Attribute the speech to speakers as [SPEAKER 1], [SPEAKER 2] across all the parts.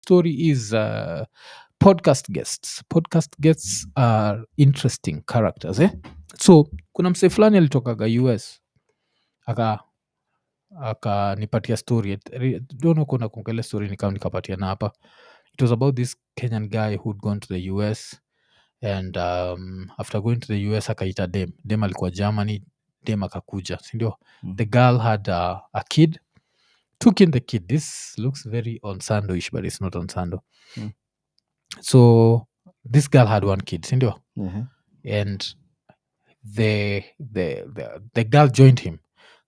[SPEAKER 1] story is podcast guests are interesting characters so kuna mse fulani alitokaga US aka akanipatia story dono kuna kuongele story nikam nikapatia na hapa. It was about this Kenyan guy who'd gone to the US and after going to the US akaita dem alikuwa Germany, dem akakuja sindio. The girl had a kid, took in the kid. This looks very on Sando-ish, but it's not on Sando. So this girl had one kid sindio, and the girl joined him.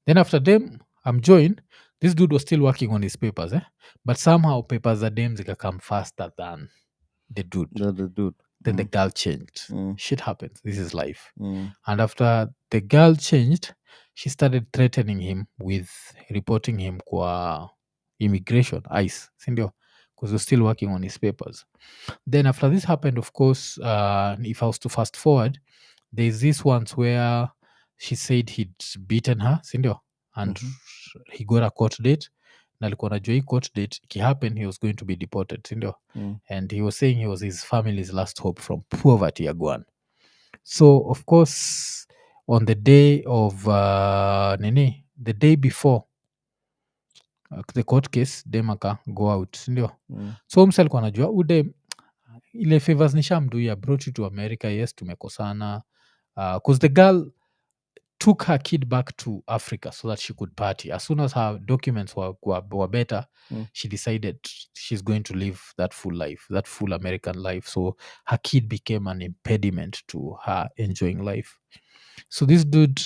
[SPEAKER 1] Then after them joined, this dude was still working on his papers but somehow papers za dem zikakam faster than the dude.
[SPEAKER 2] The dude.
[SPEAKER 1] Then the girl changed. Shit happens, this is life. And after the girl changed, she started threatening him with reporting him kwa immigration, ICE sindio, because he was still working on his papers. Then after this happened, of course, if I was to fast forward, there's this once where she said he'd beaten her sindio, and he got a court date na alikuwa najua hii court date ikihappen he was going to be deported sindio. And he was saying he was his family's last hope from poverty agwan. So of course on the day of the day before the court case dem aka go out sindio. So mse alikuwa najua ude ile favors nishamduia, brought you to America, yes tumekosana because the girl took her kid back to Africa so that she could party. As soon as her documents were better, she decided she's going to live that full life, that full American life. So her kid became an impediment to her enjoying life. So this dude,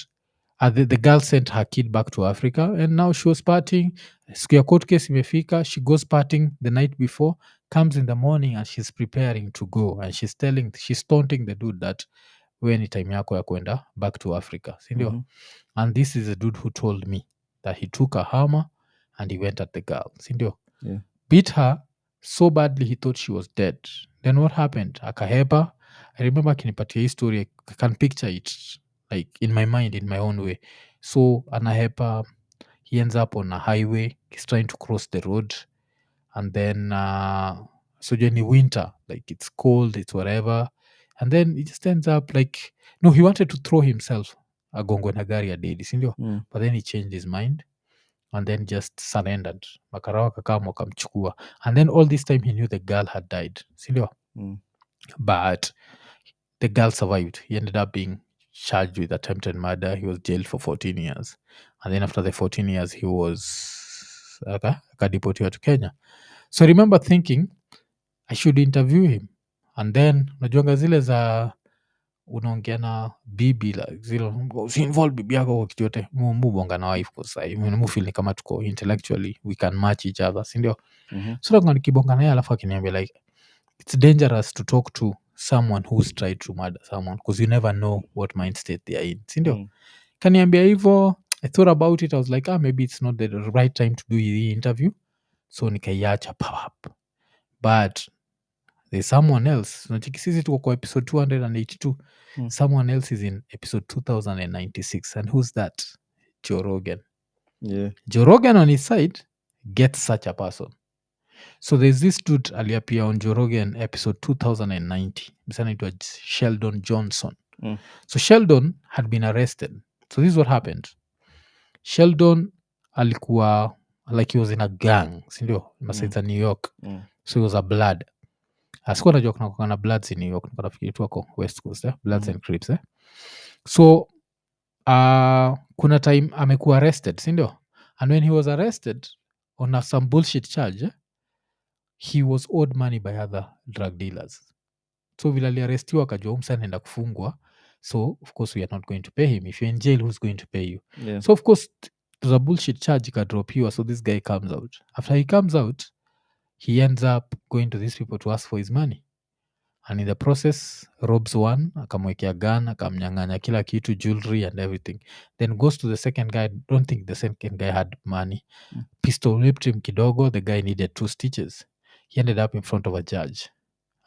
[SPEAKER 1] the girl sent her kid back to Africa and now she was partying. Siku ya court case imefika, she goes partying the night before, comes in the morning and she's preparing to go and she's taunting the dude that we ni time yako ya kwenda back to Africa sindio. And this is a dude who told me that he took a hammer and he went at the girl sindio. Beat her so badly he thought she was dead. Then what happened, akahepa. I remember akinipatia hii story, I can picture it like in my mind, in my own way. So anahepa, he ends up on a highway, he's trying to cross the road, and then so during winter, like it's cold, it's whatever, and then it just ends up like, no, he wanted to throw himself agongwe na gari ya dedi sindio. But then he changed his mind and then just surrendered. Makarao kakam wakamchukua, and then all this time he knew the girl had died sindio. But the girl survived. He ended up being charged with attempted murder. He was jailed for 14 years, and then after the 14 years he was akadeportiwa to Kenya. So I remember thinking I should interview him, and then najuanga zile za unaongea na bibi zile usiinvolve bibi yako kwa kitu yote, mubonga na wife kwa sai mufil ni kama tuko intellectually we can match each other sindio. So like nikibonga naye alafu akiniambia like it's dangerous to talk to someone who's tried to murder someone because you never know what mind state they are in sindio. Kaniambia hivo, I thought about it, I was like maybe it's not the right time to do the interview, so nikaiacha pap. But there's someone else, unacheki sisi tuko kwa episode 282, someone else is in episode 2096, and who's that? Joe Rogan. Joe Rogan on his side gets such a person. So there's this dude aliappear on Joe Rogan episode 2090, msanaitwa Sheldon Johnson. So Sheldon had been arrested. So this is what happened. Sheldon alikuwa like he was in a gang sindio, masaita New York. So he was a blood. Asikuwa najua kuna na bloods in New York, nilikuwa nafikiri tu wako West Coast bloods and Crips So kuna time amekuwa arrested sindio, and when he was arrested on some bullshit charge he was owed money by other drug dealers. So vile aliarestiwa akajua msa anaenda kufungwa, so of course we are not going to pay him. If you're in jail, who's going to pay you? So of course there's a bullshit charge ikadropiwa. So this guy comes out. After he comes out, he ends up going to these people to ask for his money, and in the process robs one, akamwekea gun, akamnyang'anya kila kitu, jewelry and everything. Then goes to the second guy. Don't think the second guy had money. Pistol whipped him kidogo. The guy needed 2 stitches. He ended up in front of a judge,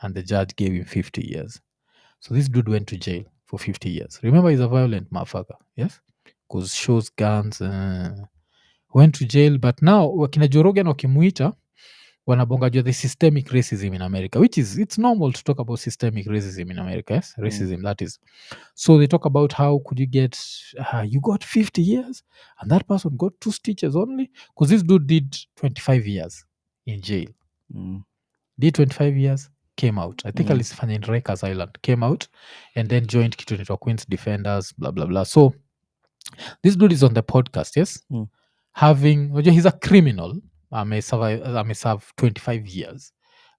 [SPEAKER 1] and the judge gave him 50 years. So this dude went to jail for 50 years. Remember, he's a violent motherfucker, yes? Because shows guns, went to jail. But now wakina Joe Rogan wakimuita, wanabonga juu ya the systemic racism in America, which is, it's normal to talk about systemic racism in America, yes? Racism, that is. So they talk about how could you get, you got 50 years and that person got 2 stitches only, because this dude did 25 years in jail. Did 25 years, came out. I think alisifanya in Rikers Island, came out and then joined kitu inaitwa Queen's Defenders, blah blah blah. So this dude is on the podcast, yes, having, he's a criminal. Serve 25 years,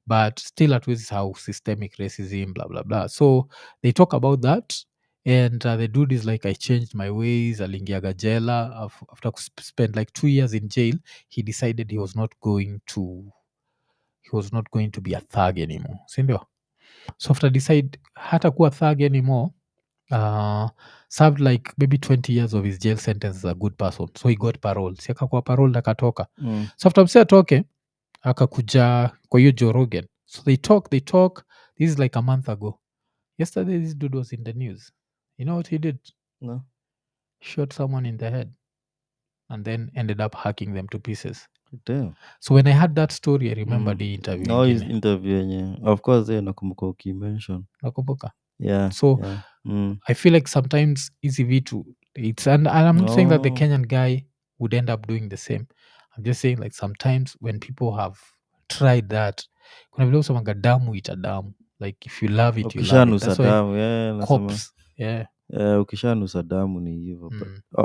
[SPEAKER 1] but still at least how systemic racism, blah blah blah. So they talk about that, and the dude is like, I changed my ways. Alingiaga jela after spend like 2 years in jail. He decided he was not going to be a thug anymore, sindio? So after decide hata kuwa thug anymore, served like maybe 20 years of his jail sentence as a good person, so he got parole. Si akakuwa parole akatoka. So after mse atoke akakuja kwa hiyo Joe Rogan. So they talk. This is like a month ago. Yesterday this dude was in the news. You know what he did?
[SPEAKER 2] No.
[SPEAKER 1] Shot someone in the head and then ended up hacking them to pieces.
[SPEAKER 2] Damn.
[SPEAKER 1] So when I heard that story, I remember the interview
[SPEAKER 2] Oh, his
[SPEAKER 1] ingine.
[SPEAKER 2] interview yenye. Of course, nakumbuka ukimention.
[SPEAKER 1] Nakumbuka.
[SPEAKER 2] Yeah.
[SPEAKER 1] So
[SPEAKER 2] yeah.
[SPEAKER 1] I feel like sometimes easy vitu, it's, and I'm not saying that the Kenyan guy would end up doing the same. I'm just saying like sometimes when people have tried that, kuna vile usemanga damu ita damu, like if you love it you love it. That's why
[SPEAKER 2] damu, yeah, nasema.
[SPEAKER 1] cops, yeah.
[SPEAKER 2] Ukishanusa damu ni hivyo.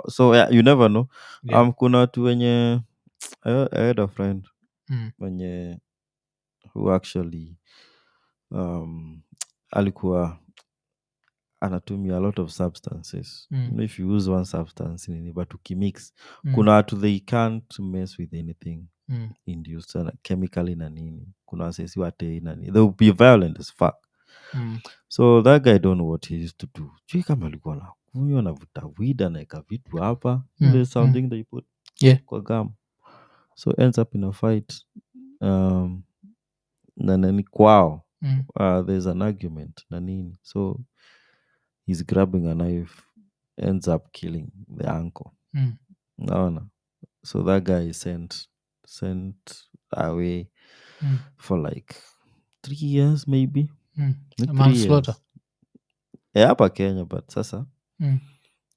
[SPEAKER 2] So yeah, you never know.
[SPEAKER 1] Yeah.
[SPEAKER 2] Kuna watu wenye I had a friend wenye who actually alikuwa anatumia a lot of substances. You know, if you use one substance nini, but ukimix kuna watu they can't mess with anything induced chemically na nini. Kuna wasesi wate na nini, they will be violent as fuck. So that guy don't know what he used to do. Chui kama alikuwa na kunywa na vuta weed anaeka vitu hapa, there's something they put kwa gum, so ends up in a fight na nani kwao. There's an argument na nini, so he's grabbing a knife, ends up killing the uncle. Naona, so that guy is sent away for like 3 years maybe.
[SPEAKER 1] Manslaughter.
[SPEAKER 2] Yeah, hapa Kenya, but sasa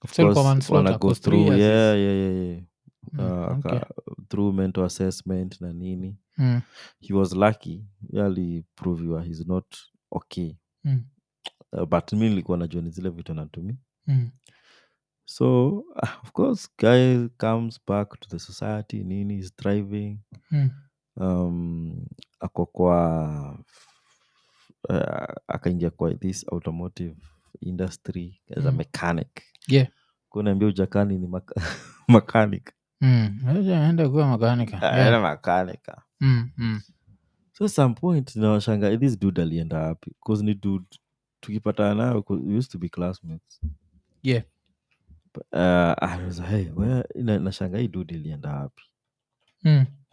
[SPEAKER 2] of course wanna go through
[SPEAKER 1] Okay.
[SPEAKER 2] through mental assessment na nini. He was lucky, aliproviwa he's not okay. But mi nilikuwa najua ni zile vitu anatumia. So of course guy comes back to the society nini, is thriving. Ako kwa akaingia kwa this automotive industry as a mechanic.
[SPEAKER 1] Yeah.
[SPEAKER 2] Kunaambia ujakani ni mechanic.
[SPEAKER 1] Enda kuwa makanika.
[SPEAKER 2] Yeah. Mechanic. So some point nawashanga this dude alienda wapi, because ni dude tukipatana nayo we used to be classmates.
[SPEAKER 1] Yeah.
[SPEAKER 2] I was like, hey, nashanga hii dude ilienda wapi.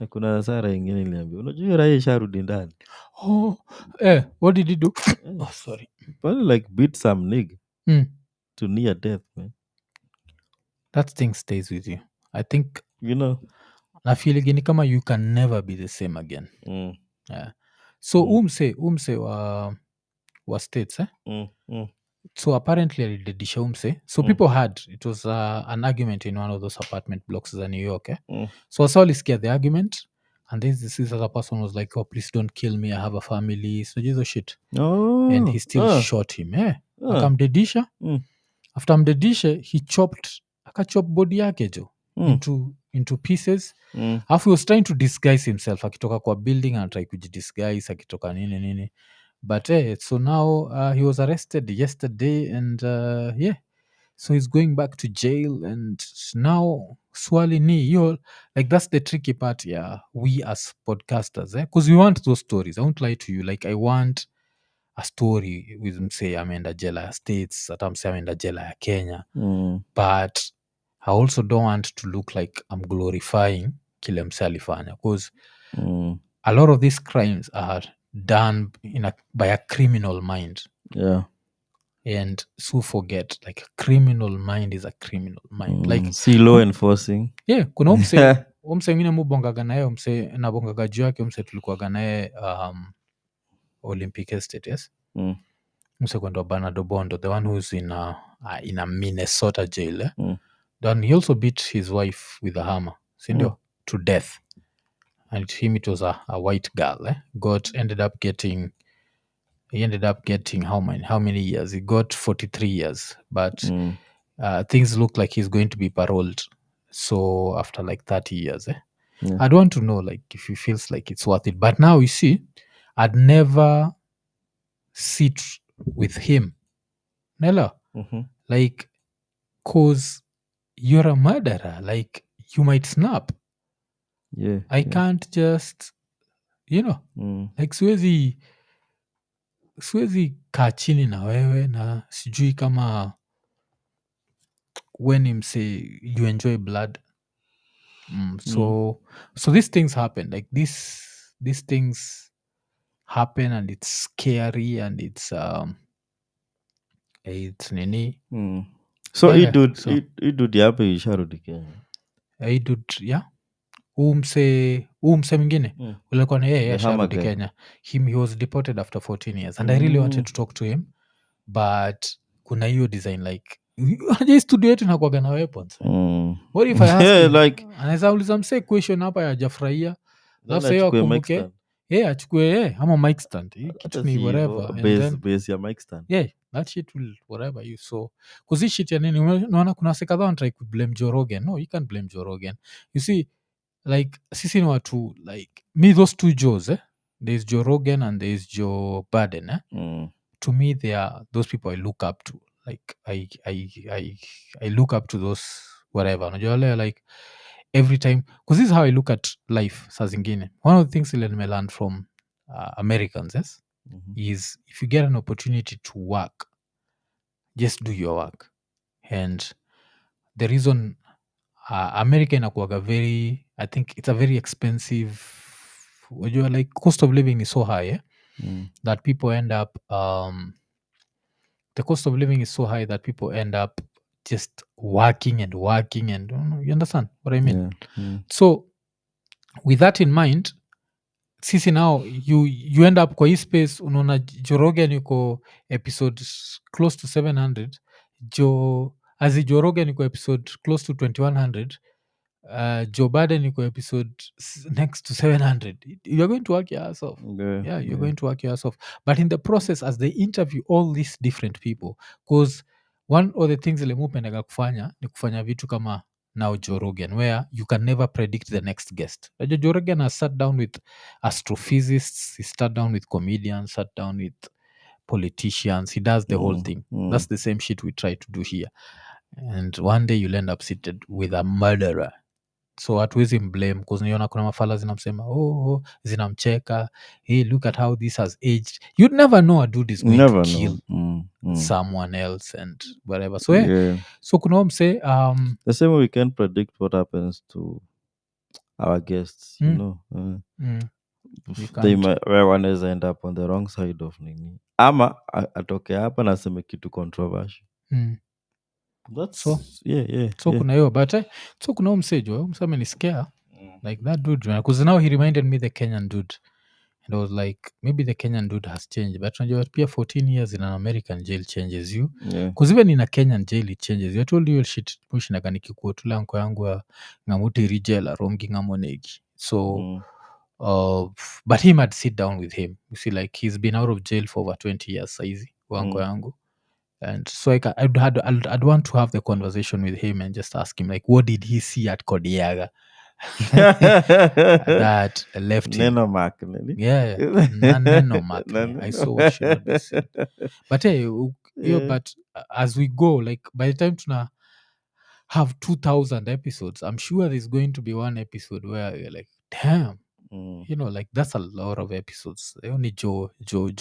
[SPEAKER 2] Kuna Sara ingine niliambia, unajua raia isharudi ndani.
[SPEAKER 1] What did he do? Sorry.
[SPEAKER 2] Probably like beat some nigga to near death, man.
[SPEAKER 1] That thing stays with you. I think,
[SPEAKER 2] you know,
[SPEAKER 1] na feel gini kama you can never be the same again. Yeah. So umse wa states, so apparently alidedisha umse. So people had, it was an argument in one of those apartment blocks in New York. So wasa walisikia the argument, and then this other person was like, oh, please don't kill me, I have a family. So Jesus shit. And he still shot him. Akamdedisha. After amdedisha, he akachop body yake jo into pieces. Alafu he was trying to disguise himself, akitoka kwa building anatry kujidisguise, akitoka nini. But so now he was arrested yesterday, and so he's going back to jail, and now swali ni yo, like that's the tricky part. Yeah, we as podcasters, because we want those stories. I won't lie to you, like I want a story with msee ameenda jela ya States, hata msee ameenda jela ya Kenya. But I also don't want to look like I'm glorifying kile msee alifanya, because a lot of these crimes are done by a criminal mind.
[SPEAKER 2] Yeah.
[SPEAKER 1] And so forget, like a criminal mind is a criminal mind. Like
[SPEAKER 2] see law enforcing.
[SPEAKER 1] Yeah, kuna umse umse mwingine mubongaga naye umse nabongaga juu yake umse tulikuwaga naye Olympic Estate, yes. Umse kwenda Bernardo Bondo, the one who's in a Minnesota jail, eh? Then he also beat his wife with a hammer, sindio, to death. And to him it was a white girl, eh? He ended up getting how many years? He got 43 years, but things look like he's going to be paroled. So after like 30 years, eh?
[SPEAKER 2] Yeah.
[SPEAKER 1] I'd want to know like if he feels like it's worth it. But now you see, I'd never sit with him. Nella. Like, cause you're a murderer. Like, you might snap.
[SPEAKER 2] Yeah.
[SPEAKER 1] I can't just, like siwezi kaa chini na wewe na sijui kama when him say you enjoy blood. So these things happen. Like these things happen, and it's scary, and it's nini.
[SPEAKER 2] So
[SPEAKER 1] Yeah,
[SPEAKER 2] hii dude hapa isharudi Kenya.
[SPEAKER 1] Hii dude, yeah. Umse mwingine ulikuwa na yeye asharudi
[SPEAKER 2] guy.
[SPEAKER 1] Kenya. He was deported after 14 years, and I really wanted to talk to him, but kuna hiyo design like unajua hii studio yetu inakuwaga na weapons. What if I ask him?
[SPEAKER 2] Like
[SPEAKER 1] Anaweza uliza msee question hapa ya jafurahia, alafu sahii
[SPEAKER 2] achukue mic
[SPEAKER 1] akumbuke
[SPEAKER 2] stand.
[SPEAKER 1] achukue ama mic stand. Hii
[SPEAKER 2] Hata
[SPEAKER 1] kitu ni
[SPEAKER 2] si
[SPEAKER 1] whatever,
[SPEAKER 2] hivyo,
[SPEAKER 1] and then
[SPEAKER 2] base ya mic stand.
[SPEAKER 1] that shit will whatever you. So kuzi shit ya nini, unaona kuna wase kadhaa wanatry kublame Joe Rogan. No, you can't blame Joe Rogan. You see, like sisi ni watu like me, those two Joes, there's Joe Rogan and there's Joe Biden, to me they are those people I look up to. Like I look up to those whatever. Unajua wale like every time, because this is how I look at life. Saa zingine one of the things ile nimelearn from Americans, yes, is if you get an opportunity to work, just do your work. And the reason America inakuwaga very, I think it's a very expensive, like cost of living is so high, that people end up the cost of living is so high that people end up just working and working, and you understand what I mean?
[SPEAKER 2] Yeah.
[SPEAKER 1] So with that in mind, sisi now you end up kwa hii space, unaona Joe Rogan yuko episode close to 700, Joe Rogan yuko episode close to 2100, Joe Biden yuko episode next to 700. You're going to work your ass off. You're going to work your ass off. But in the process, as they interview all these different people, because one of the things ile mupendaga kufanya ni kufanya vitu kama now Joe Rogan, where you can never predict the next guest. Joe Rogan has sat down with astrophysicists, he sat down with comedians, sat down with politicians, he does the whole thing. That's the same shit we try to do here. And one day you'll end up seated with a murderer. So hatuwezi mblame because niona kuna mafala zinamsema zinamcheka, hey, look at how this has aged. You'd never know a dude is going to kill someone else and whatever. So so kuna mse
[SPEAKER 2] the same way we can't predict what happens to our guests, you know. They might wanaweza end up on the wrong side of nini, ama atoke hapa na aseme kitu controversial. That's so
[SPEAKER 1] kuna hiyo, but so kuna msejo msame ni scare like that dude, because now he reminded me the Kenyan dude, and I was like maybe the Kenyan dude has changed, but unajua pia 14 years in an American jail changes you, because even in a Kenyan jail it changes you. I told you shit mushinaga nikikuotula anko yangu ya ngamuti rijela romgi ngamonegi. So but him had sit down with him, you see, like he's been out of jail for over 20 years saizi wanko yangu. And so I'd want to have the conversation with him and just ask him, like, what did he see at Kodiaga that left him?
[SPEAKER 2] Neno mark,
[SPEAKER 1] Neno mark. I saw what should not be said. But but as we go, like by the time tuna have 2,000 episodes, I'm sure there's going to be one episode where you're like, damn, like that's a lot of episodes. Only Joe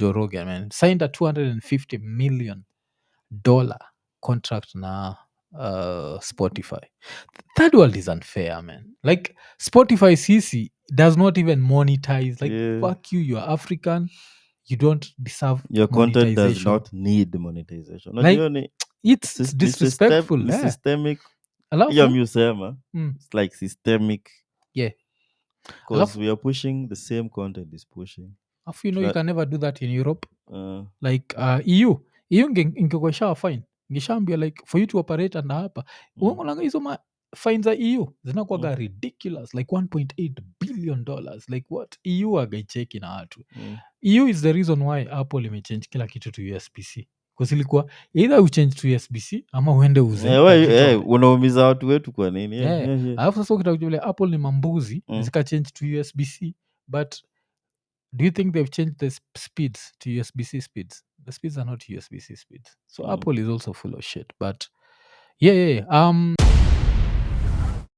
[SPEAKER 1] Rogan, man, signed a $250 million contract na Spotify. Third world is unfair, man. Like Spotify CC does not even monetize. Like fuck you, you're African, you don't deserve
[SPEAKER 2] your content does
[SPEAKER 1] monetization.
[SPEAKER 2] not need monetization.
[SPEAKER 1] Like it's disrespectful.
[SPEAKER 2] Systemic.
[SPEAKER 1] Alafu
[SPEAKER 2] Musema, it's like systemic
[SPEAKER 1] Yeah.
[SPEAKER 2] because we are pushing the same content is pushing.
[SPEAKER 1] Alafu you can never do that in Europe.
[SPEAKER 2] Uh,
[SPEAKER 1] Like EU ingekuwa ishawa fine, ngishaambia like for you to operate under hapa uongonanga hizo ma fines za EU zinakuwaga ridiculous, like 1.8 billion dollars. Like what? EU agaicheki na watu. EU is the reason why Apple imechange kila kitu to USB-C, because ilikuwa either uchange to USB-C ama uende uze
[SPEAKER 2] unaumiza watu wetu kwa nini?
[SPEAKER 1] alafu sasa ukitaka vile Apple ni mambuzi zikachange to USB-C. But do you think they've changed the speeds to USB-C speeds? The speeds are not USB-C speeds. So Apple is also full of shit. But yeah.